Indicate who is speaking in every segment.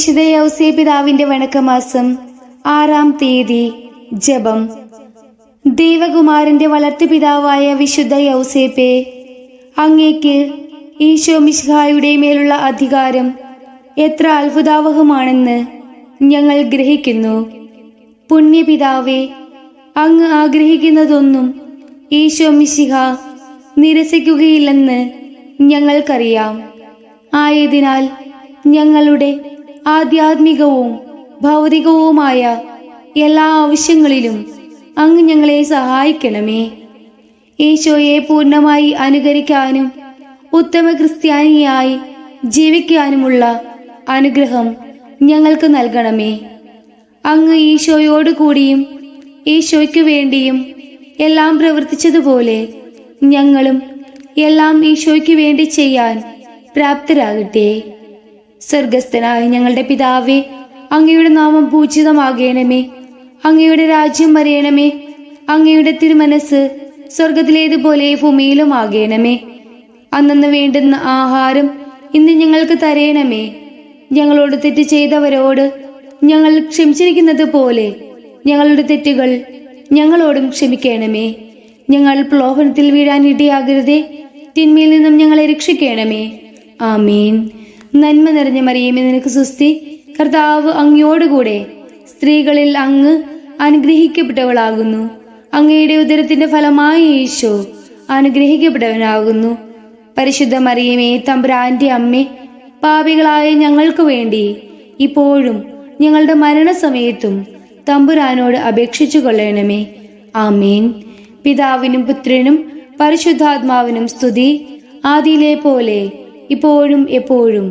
Speaker 1: വിശുദ്ധ യൗസേ പിതാവിന്റെ വണക്കമാസം 6-ാം തീയതി. ജപം. ദൈവകുമാരന്റെ വളർത്തുപിതാവായ വിശുദ്ധ യൗസേപ്പേ, അങ്ങേക്ക് ഈശോ മിശിഹായുടെ മേലുള്ള അധികാരം എത്ര അത്ഭുതാവഹമാണെന്ന് ഞങ്ങൾ ഗ്രഹിക്കുന്നു. പുണ്യപിതാവേ, അങ്ങ് ആഗ്രഹിക്കുന്നതൊന്നും ഈശോ മിശിഹ നിരസിക്കുകയില്ലെന്ന് ഞങ്ങൾക്കറിയാം. ആയതിനാൽ ഞങ്ങളുടെ ആധ്യാത്മികവും ഭൗതികവുമായ എല്ലാ ആവശ്യങ്ങളിലും അങ്ങ് ഞങ്ങളെ സഹായിക്കണമേ. ഈശോയെ പൂർണ്ണമായി അനുകരിക്കാനും ഉത്തമ ക്രിസ്ത്യാനിയായി ജീവിക്കാനുമുള്ള അനുഗ്രഹം ഞങ്ങൾക്ക് നൽകണമേ. അങ്ങ് ഈശോയോട് കൂടിയും ഈശോയ്ക്കു വേണ്ടിയും എല്ലാം പ്രവർത്തിച്ചതുപോലെ ഞങ്ങളും എല്ലാം ഈശോയ്ക്ക് വേണ്ടി ചെയ്യാൻ പ്രാപ്തരാകട്ടെ. സ്വർഗസ്ഥനായ ഞങ്ങളുടെ പിതാവേ, അങ്ങയുടെ നാമം പൂജിതമാകണമേ. അങ്ങയുടെ രാജ്യം വരയണമേ. അങ്ങയുടെ തിരുമനസ് സ്വർഗത്തിലേതുപോലെ ഭൂമിയിലും ആകണമേ. അന്നന്ന് വേണ്ടുന്ന ആഹാരം ഇന്ന് ഞങ്ങൾക്ക് തരയണമേ. ഞങ്ങളോട് തെറ്റ് ചെയ്തവരോട് ഞങ്ങൾ ക്ഷമിച്ചിരിക്കുന്നത് പോലെ ഞങ്ങളുടെ തെറ്റുകൾ ഞങ്ങളോടും ക്ഷമിക്കണമേ. ഞങ്ങൾ പ്രലോഭനത്തിൽ വീഴാൻ ഇടയാകരുതേ. തിന്മയിൽ നിന്നും ഞങ്ങളെ രക്ഷിക്കണമേ. ആമീൻ. നന്മ നിറഞ്ഞ മറിയമേ, നിനക്ക് സ്വസ്തി. കർത്താവ് അങ്ങയോടുകൂടെ സ്ത്രീകളിൽ അങ്ങ് അനുഗ്രഹിക്കപ്പെട്ടവളാകുന്നു. അങ്ങയുടെ ഉദരത്തിന്റെ ഫലമായ ഈശോ അനുഗ്രഹിക്കപ്പെട്ടവനാകുന്നു. പരിശുദ്ധ മറിയമേ, തമ്പുരാന്റെ അമ്മേ, പാപികളായ ഞങ്ങൾക്ക് വേണ്ടി ഇപ്പോഴും ഞങ്ങളുടെ മരണസമയത്തും തമ്പുരാനോട് അപേക്ഷിച്ചു കൊള്ളണമേ. ആമീൻ. പിതാവിനും പുത്രനും പരിശുദ്ധാത്മാവിനും സ്തുതി, ആദിയിലെ പോലെ ഇപ്പോഴും എപ്പോഴും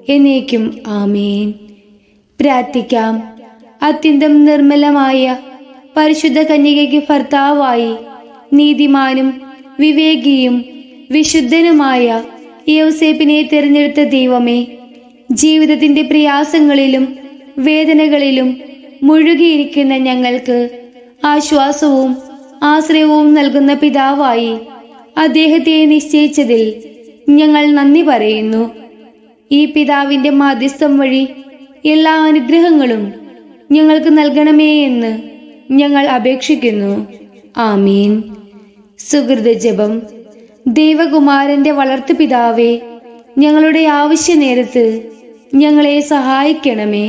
Speaker 1: എന്നേക്കും. ആമീൻ. പ്രാർത്ഥിക്കാം. അത്യന്തം നിർമ്മലമായ പരിശുദ്ധ കന്യകയ്ക്ക് ഭർത്താവായി നീതിമാനും വിവേകിയും വിശുദ്ധനുമായ യൗസേപ്പിനെ തിരഞ്ഞെടുത്ത ദൈവമേ, ജീവിതത്തിന്റെ പ്രയാസങ്ങളിലും വേദനകളിലും മുഴുകിയിരിക്കുന്ന ഞങ്ങൾക്ക് ആശ്വാസവും ആശ്രയവും നൽകുന്ന പിതാവായി അദ്ദേഹത്തെ നിശ്ചയിച്ചതിൽ ഞങ്ങൾ നന്ദി പറയുന്നു. ഈ പിതാവിന്റെ മാധ്യസ്ഥം വഴി എല്ലാ അനുഗ്രഹങ്ങളും ഞങ്ങൾക്ക് നൽകണമേ എന്ന് ഞങ്ങൾ അപേക്ഷിക്കുന്നു. ആമീൻ. സുഹൃത ജപം. ദൈവകുമാരന്റെ വളർത്തുപിതാവേ, ഞങ്ങളുടെ ആവശ്യ നേരത്ത് ഞങ്ങളെ സഹായിക്കണമേ.